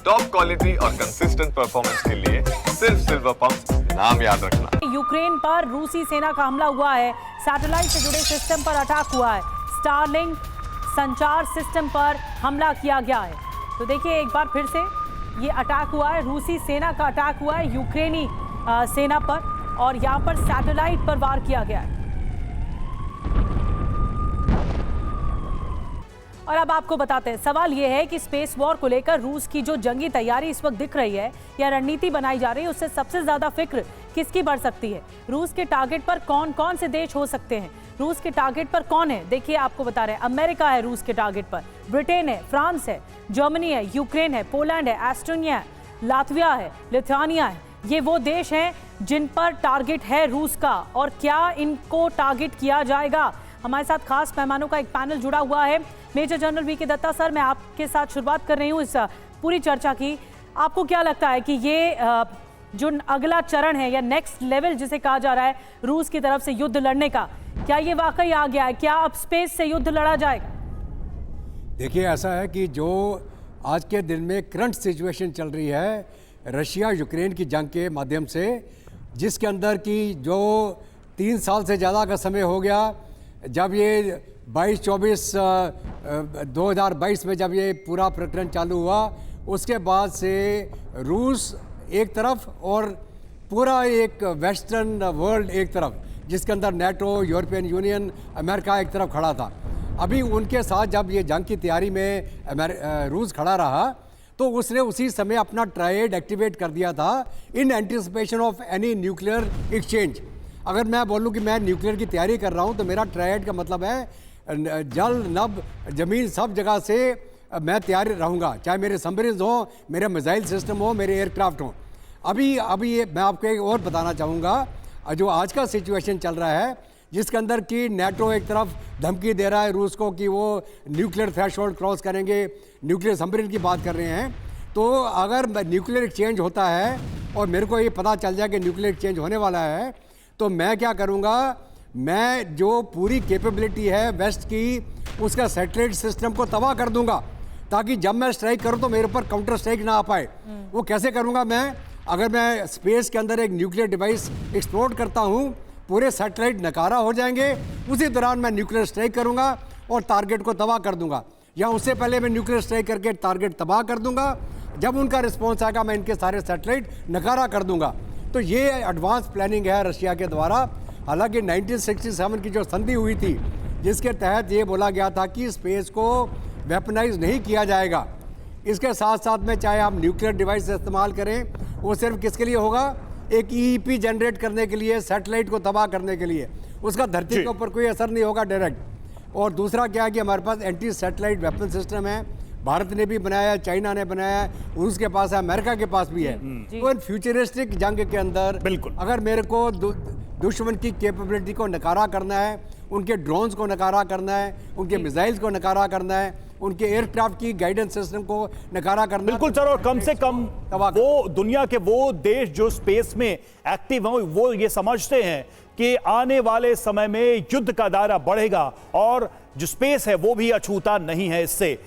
Top quality और consistent performance के लिए सिर्फ सिल्वर पंप नाम याद रखना। यूक्रेन पर रूसी सेना का हमला हुआ है। सैटेलाइट से जुड़े सिस्टम पर अटैक हुआ है। स्टारलिंक संचार सिस्टम पर हमला किया गया है। तो देखिए एक बार फिर से ये अटैक हुआ है, रूसी सेना का अटैक हुआ है यूक्रेनी सेना पर, और यहाँ पर सैटेलाइट पर वार किया गया है। और अब आपको बताते हैं, सवाल यह है कि स्पेस वॉर को लेकर रूस की जो जंगी तैयारी इस वक्त दिख रही है या रणनीति बनाई जा रही है, उससे सबसे ज्यादा फिक्र किसकी बढ़ सकती है? रूस के टारगेट पर कौन कौन से देश हो सकते हैं? रूस के टारगेट पर कौन है? देखिए आपको बता रहे हैं, अमेरिका है रूस के टारगेट पर, ब्रिटेन है, फ्रांस है, जर्मनी है, यूक्रेन है, पोलैंड है, एस्टोनिया है, लातविया है, लिथुआनिया है। ये वो देश हैं जिन पर टारगेट है रूस का। और क्या इनको टारगेट किया जाएगा? हमारे साथ खास मेहमानों का एक पैनल जुड़ा हुआ है। Major general VK Datta sir, मैं आपके साथ शुरुआत कर रही हूँ इस पूरी चर्चा की। आपको क्या लगता है कि ये जो अगला चरण है या नेक्स्ट लेवल जिसे कहा जा रहा है रूस की तरफ से युद्ध लड़ने का, क्या ये वाकई आ गया है? क्या अब स्पेस से युद्ध लड़ा जाएगा? देखिए ऐसा है कि जो आज के दिन में करंट सिचुएशन चल रही है रशिया यूक्रेन की जंग के माध्यम से, जिसके अंदर की जो 3 साल से ज़्यादा का समय हो गया, जब ये 2022 में जब ये पूरा प्रकरण चालू हुआ, उसके बाद से रूस एक तरफ और पूरा एक वेस्टर्न वर्ल्ड एक तरफ, जिसके अंदर नेटो, यूरोपियन यूनियन, अमेरिका एक तरफ खड़ा था। अभी उनके साथ जब ये जंग की तैयारी में रूस खड़ा रहा, तो उसने उसी समय अपना ट्रायड एक्टिवेट कर दिया था in anticipation of any nuclear exchange. अगर मैं बोलूं कि मैं न्यूक्लियर की तैयारी कर रहा हूं, तो मेरा ट्रायड का मतलब है जल, नभ, जमीन, सब जगह से मैं तैयार रहूंगा, चाहे मेरे सबमरीन्स हों, मेरे मिसाइल सिस्टम हो, मेरे एयरक्राफ्ट हों। अभी मैं आपको एक और बताना चाहूँगा, जो आज का सिचुएशन चल रहा है, जिसके अंदर कि नेटो एक तरफ धमकी दे रहा है रूस को कि वो न्यूक्लियर थ्रेशोल्ड क्रॉस करेंगे, न्यूक्लियर सबमरीन की बात कर रहे हैं। तो अगर न्यूक्लियर एक्सचेंज होता है और मेरे को ये पता चल जाए कि न्यूक्लियर एक्सचेंज होने वाला है, तो मैं क्या करूँगा, मैं जो पूरी कैपेबिलिटी है वेस्ट की, उसका सैटेलाइट सिस्टम को तबाह कर दूंगा, ताकि जब मैं स्ट्राइक करूं तो मेरे ऊपर काउंटर स्ट्राइक ना आ पाए। वो कैसे करूंगा मैं? अगर मैं स्पेस के अंदर एक न्यूक्लियर डिवाइस एक्सप्लोर करता हूं, पूरे सैटेलाइट नकारा हो जाएंगे, उसी दौरान मैं न्यूक्लियर स्ट्राइक करूंगा और टारगेट को तबाह कर दूंगा, या उससे पहले मैं न्यूक्लियर स्ट्राइक करके टारगेट तबाह कर दूंगा। जब उनका रिस्पॉन्स आएगा, मैं इनके सारे सैटेलाइट नकारा कर दूंगा। तो ये एडवांस प्लानिंग है रशिया के द्वारा। हालांकि 1967 की जो संधि हुई थी, जिसके तहत ये बोला गया था कि स्पेस को वेपनाइज नहीं किया जाएगा, इसके साथ साथ में चाहे आप न्यूक्लियर डिवाइस इस्तेमाल करें, वो सिर्फ किसके लिए होगा? एक ईईपी जनरेट करने के लिए, सैटेलाइट को तबाह करने के लिए। उसका धरती के ऊपर कोई असर नहीं होगा डायरेक्ट। और दूसरा क्या है कि हमारे पास एंटी सैटेलाइट वेपन सिस्टम है, भारत ने भी बनाया, चाइना ने बनाया, रूस के पास है, अमेरिका के पास भी है। तो इन फ्यूचरिस्टिक जंग के अंदर बिल्कुल अगर मेरे को दुश्मन की कैपेबिलिटी को नकारा करना है, उनके ड्रोन्स को नकारा करना है, उनके मिसाइल्स को नकारा करना है, उनके एयरक्राफ्ट की गाइडेंस सिस्टम को नकारा करना, बिल्कुल सर। और कम से कम वो दुनिया के वो देश जो स्पेस में एक्टिव हैं, वो ये समझते हैं कि आने वाले समय में युद्ध का दायरा बढ़ेगा और जो स्पेस है वो भी अछूता नहीं है इससे।